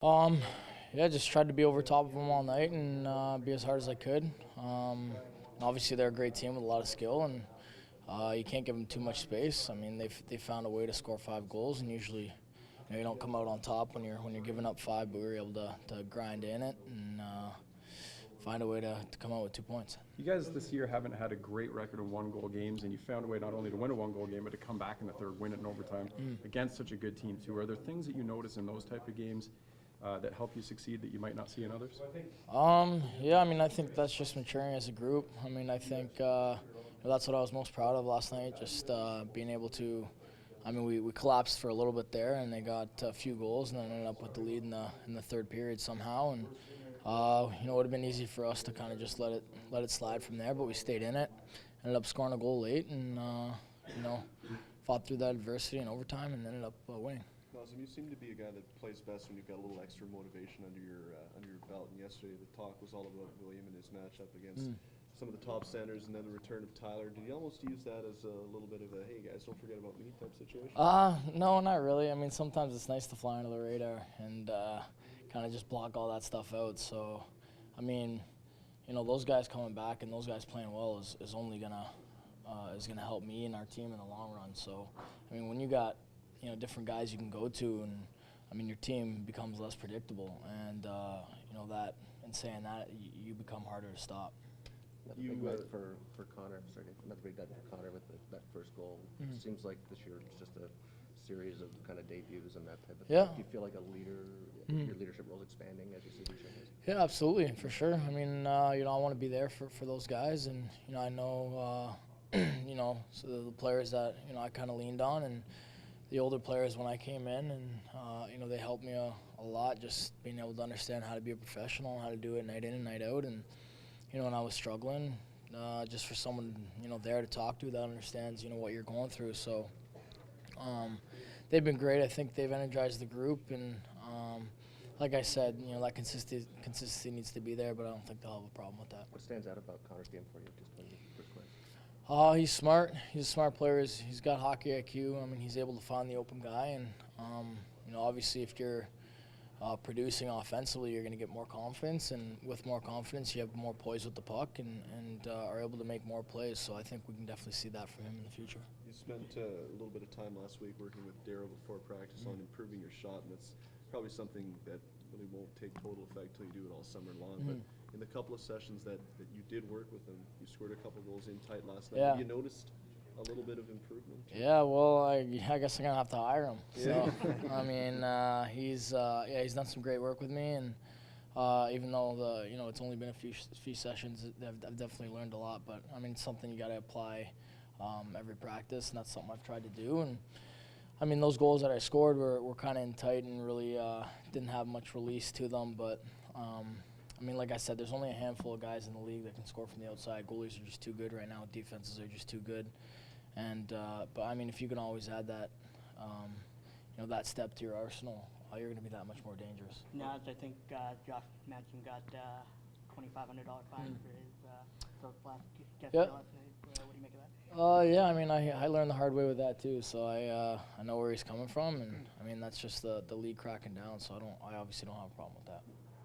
Um, yeah, just tried to be over top of them all night and be as hard as I could. Obviously, they're a great team with a lot of skill, and you can't give them too much space. I mean, they found a way to score 5 goals, and usually you don't come out on top when you're giving up 5, but we were able to grind in it and find a way to come out with 2 points. You guys this year haven't had a great record of one-goal games, and you found a way not only to win a one-goal game, but to come back in the third, win it in overtime against such a good team too. Are there things that you notice in those type of games that help you succeed that you might not see in others? Yeah, I mean, I think that's just maturing as a group. I mean, I think that's what I was most proud of last night, just being able to. I mean, we collapsed for a little bit there, and they got a few goals, and then ended up with the lead in the third period somehow. And it would have been easy for us to kind of just let it slide from there, but we stayed in it, ended up scoring a goal late, and fought through that adversity in overtime, and ended up winning. Nazem, you seem to be a guy that plays best when you've got a little extra motivation under your belt. And yesterday, the talk was all about William and his matchup against some of the top centers, and then the return of Tyler. Did you almost use that as a little bit of a "hey guys, don't forget about me" type situation? No, not really. I mean, sometimes it's nice to fly under the radar and kind of just block all that stuff out. So, I mean, those guys coming back and those guys playing well is only gonna help me and our team in the long run. So, I mean, when you got different guys you can go to, and I mean your team becomes less predictable, and that in saying that you become harder to stop. Another big night for Connor. Sorry, another big night for Connor with that first goal. It seems like this year it's just a series of kind of debuts and that type of thing. Yeah. Do you feel like a leader? Your leadership role is expanding as you see these young guys? Yeah, absolutely, for sure. I mean, I want to be there for those guys, and I know so the players that I kind of leaned on, and the older players when I came in, and they helped me a lot, just being able to understand how to be a professional, how to do it night in and night out, and when I was struggling, just for someone there to talk to that understands what you're going through. So they've been great. I think they've energized the group, and like I said, that consistency needs to be there, but I don't think they'll have a problem with that. What stands out about Connor's game for you, just when you first glance? He's smart. He's a smart player. He's got hockey IQ. I mean, he's able to find the open guy, and obviously, if you're producing offensively, you're going to get more confidence, and with more confidence, you have more poise with the puck, and are able to make more plays. So I think we can definitely see that from him in the future. You spent a little bit of time last week working with Darryl before practice on improving your shot, and that's probably something that really won't take total effect till you do it all summer long. But in the couple of sessions that you did work with him, you scored a couple goals in tight last night. Yeah. Have you noticed a little bit of improvement? Yeah, well, I guess I'm gonna have to hire him. So, I mean, he's done some great work with me, and even though it's only been a few sessions, I've definitely learned a lot. But I mean, it's something you got to apply every practice, and that's something I've tried to do. And I mean, those goals that I scored were kind of in tight and really didn't have much release to them. But I mean, like I said, there's only a handful of guys in the league that can score from the outside. Goalies are just too good right now. Defenses are just too good. And but I mean, if you can always add that, that step to your arsenal, you're going to be that much more dangerous. Now, I think Josh Madsen got $2,500 fine for his last guest last night. What do you make of that? Yeah, I mean, I learned the hard way with that too. So I know where he's coming from, and I mean that's just the league cracking down. So I obviously don't have a problem with that.